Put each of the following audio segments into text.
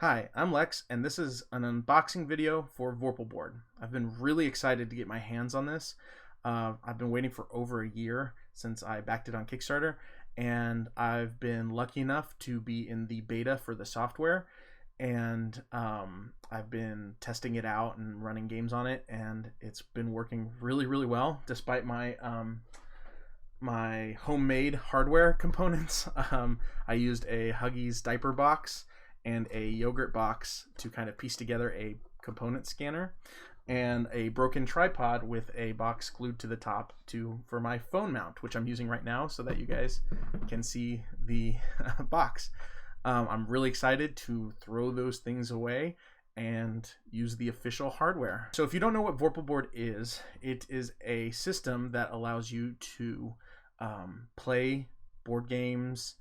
Hi, I'm Lex, and this is an unboxing video for Vorpal Board. I've been really excited to get my hands on this. I've been waiting for over a year since I backed it on Kickstarter, and I've been lucky enough to be in the beta for the software, and I've been testing it out and running games on it, and it's been working really, really well despite my my homemade hardware components. I used a Huggies diaper box and a yogurt box to kind of piece together a component scanner, and a broken tripod with a box glued to the top for my phone mount, which I'm using right now so that you guys can see the box. I'm really excited to throw those things away and use the official hardware. So if you don't know what Vorpal Board is, it is a system that allows you to play board games,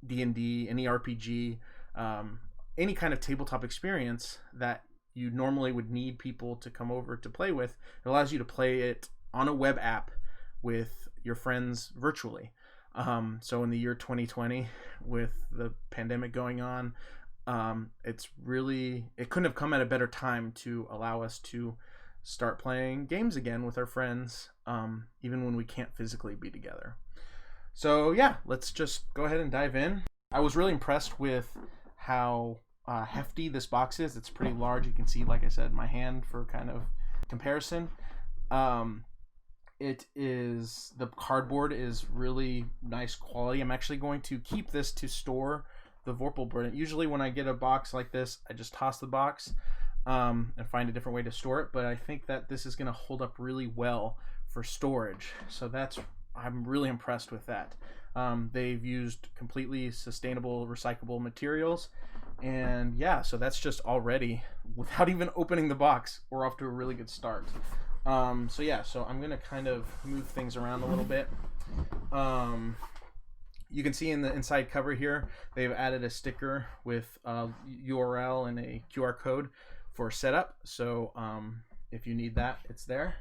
D&D, any RPG, any kind of tabletop experience that you normally would need people to come over to play with. It allows you to play it on a web app with your friends virtually. So in the year 2020, with the pandemic going on, it couldn't have come at a better time to allow us to start playing games again with our friends, even when we can't physically be together. So yeah, let's just go ahead and dive in. I was really impressed with how hefty this box is. It's pretty large. You can see, like I said, my hand for kind of comparison. The cardboard is really nice quality. I'm actually going to keep this to store the Vorpal board. Usually when I get a box like this, I just toss the box and find a different way to store it. But I think that this is going to hold up really well for storage. So I'm really impressed with that. They've used completely sustainable, recyclable materials. And yeah, so that's just already, without even opening the box, we're off to a really good start. So yeah, so I'm going to kind of move things around a little bit. You can see in the inside cover here, they've added a sticker with a URL and a QR code for setup. So if you need that, it's there.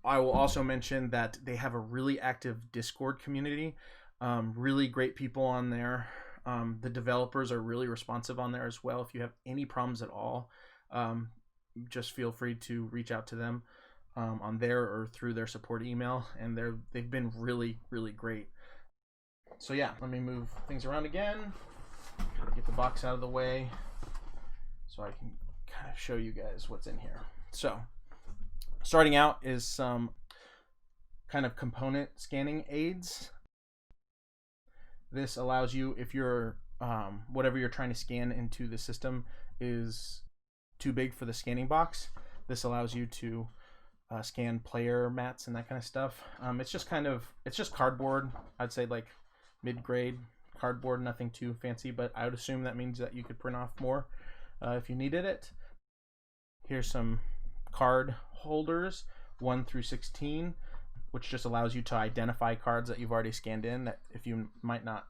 I will also mention that they have a really active Discord community, really great people on there. The developers are really responsive on there as well. If you have any problems at all, just feel free to reach out to them on there or through their support email, and they've been really, really great. So yeah, let me move things around again, get the box out of the way so I can kind of show you guys what's in here. So starting out is some kind of component scanning aids. This allows you, if you're whatever you're trying to scan into the system is too big for the scanning box, this allows you to scan player mats and that kind of stuff. It's just cardboard. I'd say like mid-grade cardboard, nothing too fancy, but I would assume that means that you could print off more if you needed it. Here's some card holders 1 through 16, which just allows you to identify cards that you've already scanned in, that if you might not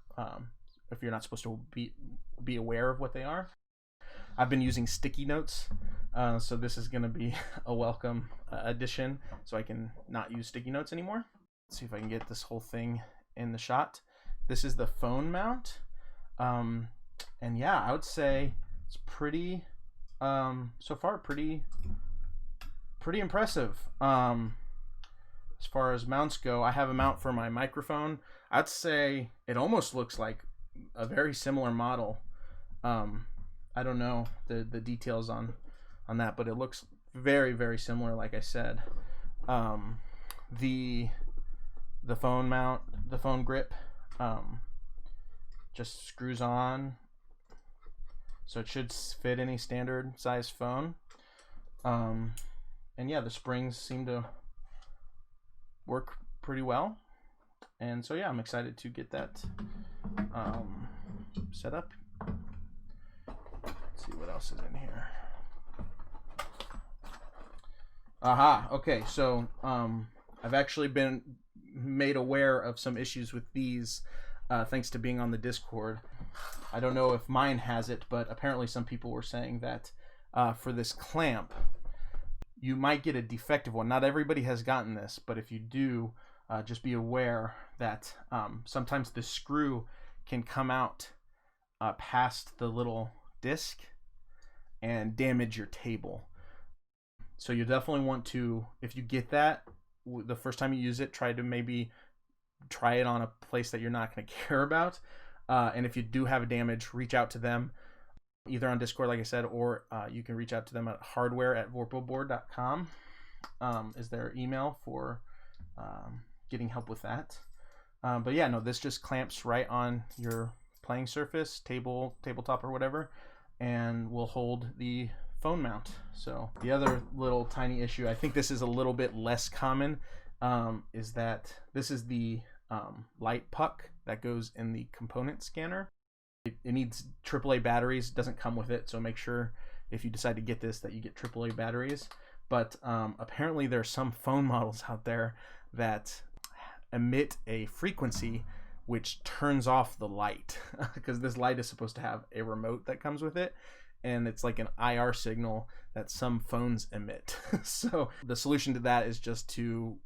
if you're not supposed to be aware of what they are. I've been using sticky notes, so this is going to be a welcome addition, so I can not use sticky notes anymore. Let's see if I can get this whole thing in the shot. This is the phone mount, and yeah, I would say it's pretty so far pretty impressive. As far as mounts go, I have a mount for my microphone. I'd say it almost looks like a very similar model. I don't know the details on that, but it looks very, very similar, like I said. The phone mount, the phone grip, just screws on, so it should fit any standard size phone. And yeah, the springs seem to work pretty well, and so yeah, I'm excited to get that set up. Let's see what else is in here. Aha, okay, so I've actually been made aware of some issues with these thanks to being on the Discord. I don't know if mine has it, but apparently some people were saying that for this clamp, you might get a defective one. Not everybody has gotten this, but if you do, just be aware that sometimes the screw can come out past the little disc and damage your table. So you definitely want to, if you get that, the first time you use it, try to maybe try it on a place that you're not going to care about. And if you do have a damage, reach out to them either on Discord, like I said, or you can reach out to them at hardware@vorpalboard.com is their email for getting help with that. But yeah, no, this just clamps right on your playing surface, tabletop or whatever, and will hold the phone mount. So the other little tiny issue, I think this is a little bit less common, is that this is the light puck that goes in the component scanner. It needs AAA batteries, doesn't come with it, so make sure if you decide to get this that you get AAA batteries. But apparently there are some phone models out there that emit a frequency which turns off the light, because this light is supposed to have a remote that comes with it, and it's like an IR signal that some phones emit. So the solution to that is just to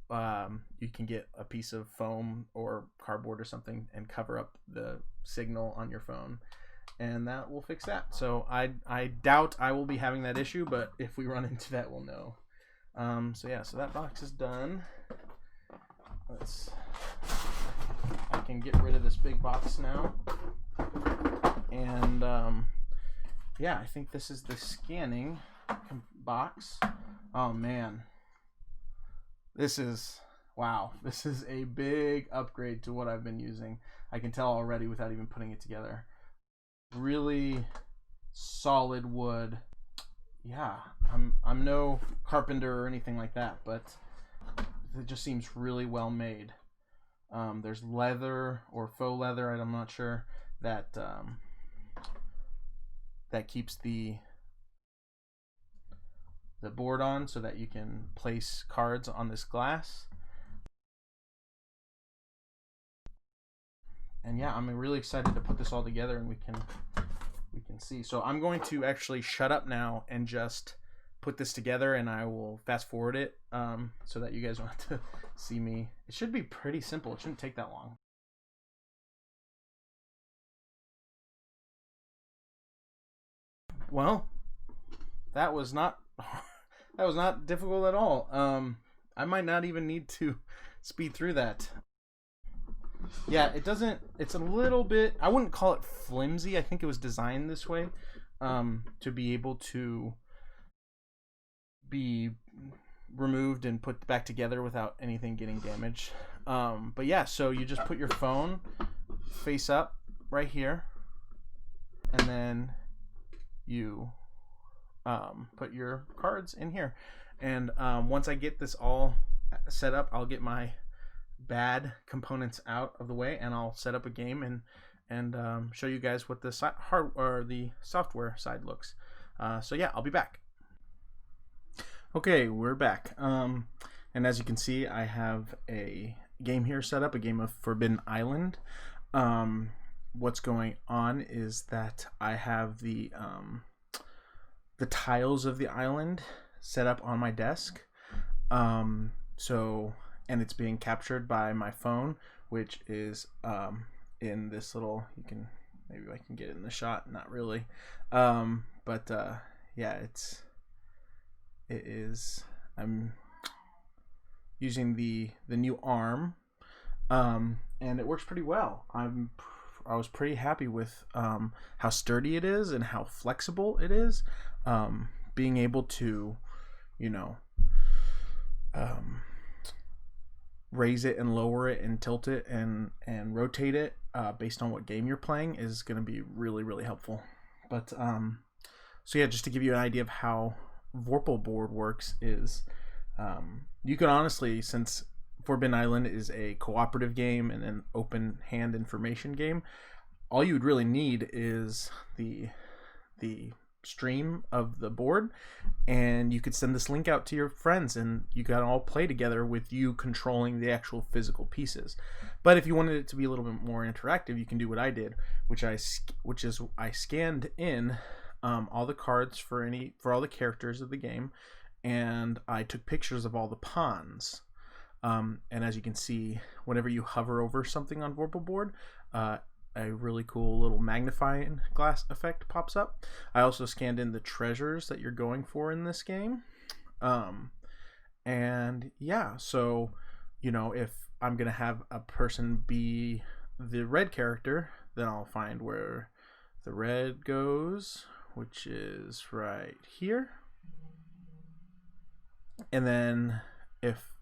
you can get a piece of foam or cardboard or something and cover up the signal on your phone, and that will fix that. So I doubt I will be having that issue, but if we run into that, we'll know. So yeah, so that box is done. I can get rid of this big box now, and yeah, I think this is the scanning box. Oh man, this is a big upgrade to what I've been using. I can tell already without even putting it together. Really solid wood. Yeah, I'm no carpenter or anything like that, but it just seems really well made. There's leather or faux leather, I'm not sure, that keeps the board on so that you can place cards on this glass. And yeah, I'm really excited to put this all together, and we can see. So I'm going to actually shut up now and just put this together, and I will fast forward it so that you guys don't have to see me. It should be pretty simple. It shouldn't take that long. Well, that was not difficult at all. I might not even need to speed through that. Yeah, it's a little bit, I wouldn't call it flimsy. I think it was designed this way to be able to be removed and put back together without anything getting damaged. But yeah, so you just put your phone face up right here, and then you put your cards in here. And once I get this all set up, I'll get my bad components out of the way, and I'll set up a game and show you guys what the the software side looks. So yeah, I'll be back. Okay, we're back. And as you can see, I have a game here set up, a game of Forbidden Island. What's going on is that I have the tiles of the island set up on my desk. And it's being captured by my phone, which is in this little, maybe I can get it in the shot, not really. But yeah, it is, I'm using the new arm, and it works pretty well. I was pretty happy with how sturdy it is and how flexible it is. Being able to, raise it and lower it and tilt it and rotate it based on what game you're playing is going to be really, really helpful. But so yeah, just to give you an idea of how Vorpal Board works is you can honestly, since Forbidden Island is a cooperative game and an open hand information game, all you would really need is the stream of the board, and you could send this link out to your friends, and you can all play together with you controlling the actual physical pieces. But if you wanted it to be a little bit more interactive, you can do what I did, which is I scanned in all the cards for all the characters of the game, and I took pictures of all the pawns. And as you can see, whenever you hover over something on Vorpal Board, a really cool little magnifying glass effect pops up. I also scanned in the treasures that you're going for in this game. And yeah, so, you know, if I'm going to have a person be the red character, then I'll find where the red goes, which is right here. And then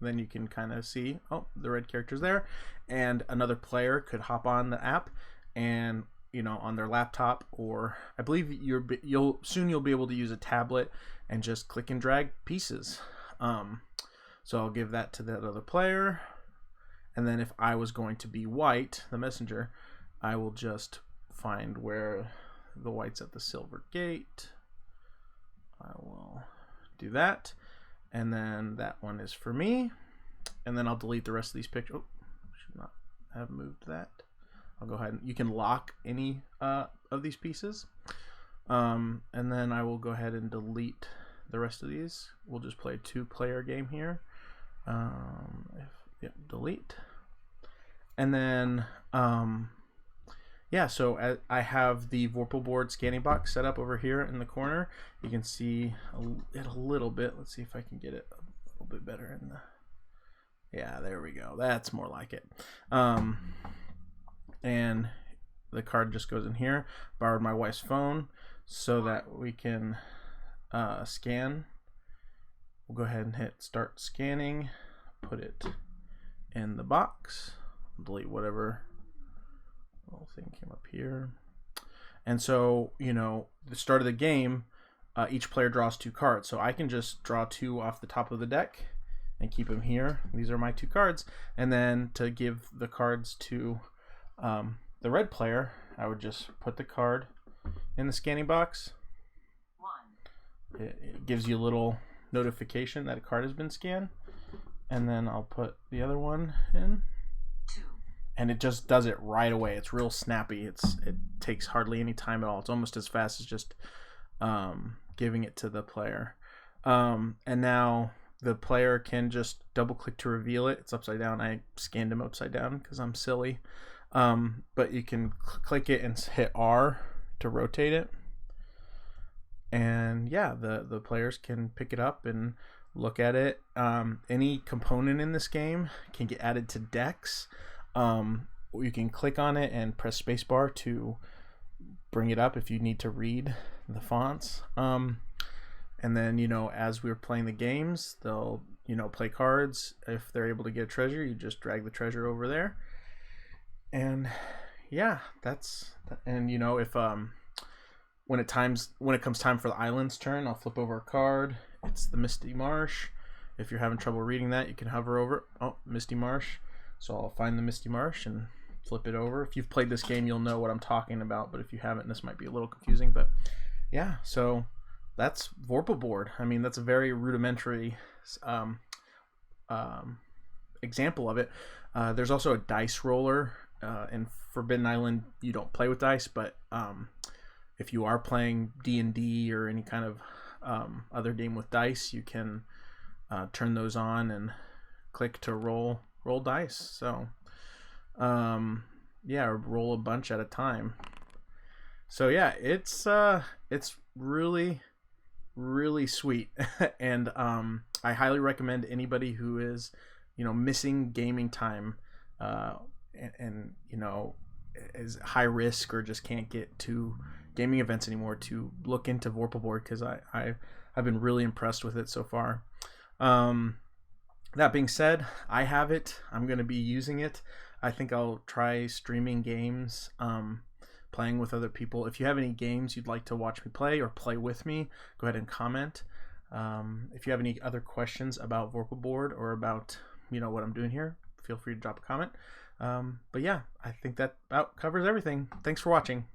then you can kind of see, oh, the red character's there, and another player could hop on the app and, you know, on their laptop, or I believe you'll be able to use a tablet and just click and drag pieces. So I'll give that to that other player, and then if I was going to be white, the messenger, I will just find where the white's at the silver gate. I will do that. And then that one is for me. And then I'll delete the rest of these pictures. Oh, should not have moved that. I'll go ahead and you can lock any of these pieces. And then I will go ahead and delete the rest of these. We'll just play a 2-player game here. Delete. And then, yeah, so I have the Vorpal Board scanning box set up over here in the corner. You can see it a little bit. Let's see if I can get it a little bit better in the... Yeah, there we go. That's more like it. And the card just goes in here. Borrowed my wife's phone so that we can scan. We'll go ahead and hit start scanning. Put it in the box. Delete whatever little thing came up here. And so, you know, the start of the game, each player draws 2 cards. So I can just draw 2 off the top of the deck and keep them here. These are my 2 cards. And then to give the cards to the red player, I would just put the card in the scanning box. It gives you a little notification that a card has been scanned. And then I'll put the other one in. And it just does it right away. It's real snappy. It takes hardly any time at all. It's almost as fast as just giving it to the player. And now the player can just double click to reveal it. It's upside down. I scanned him upside down because I'm silly. But you can click it and hit R to rotate it. And yeah, the players can pick it up and look at it. Any component in this game can get added to decks. You can click on it and press spacebar to bring it up if you need to read the fonts. And then, you know, as we're playing the games, they'll, you know, play cards. If they're able to get a treasure, you just drag the treasure over there. And yeah, and you know, if when it comes time for the island's turn, I'll flip over a card. It's the Misty Marsh. If you're having trouble reading that, you can hover over it. Oh, Misty Marsh. So I'll find the Misty Marsh and flip it over. If you've played this game, you'll know what I'm talking about, but if you haven't, this might be a little confusing. But yeah, so that's Vorpal Board. I mean, that's a very rudimentary example of it. There's also a dice roller. In Forbidden Island, you don't play with dice, but if you are playing D&D or any kind of other game with dice, you can turn those on and click to roll dice. So yeah, roll a bunch at a time. So yeah, it's really sweet. And I highly recommend anybody who is, you know, missing gaming time and you know, is high risk or just can't get to gaming events anymore to look into Vorpal Board, because I've been really impressed with it so far. That being said, I have it. I'm going to be using it. I think I'll try streaming games, playing with other people. If you have any games you'd like to watch me play or play with me, go ahead and comment. If you have any other questions about Vorpal Board or about, you know, what I'm doing here, feel free to drop a comment. But yeah, I think that about covers everything. Thanks for watching.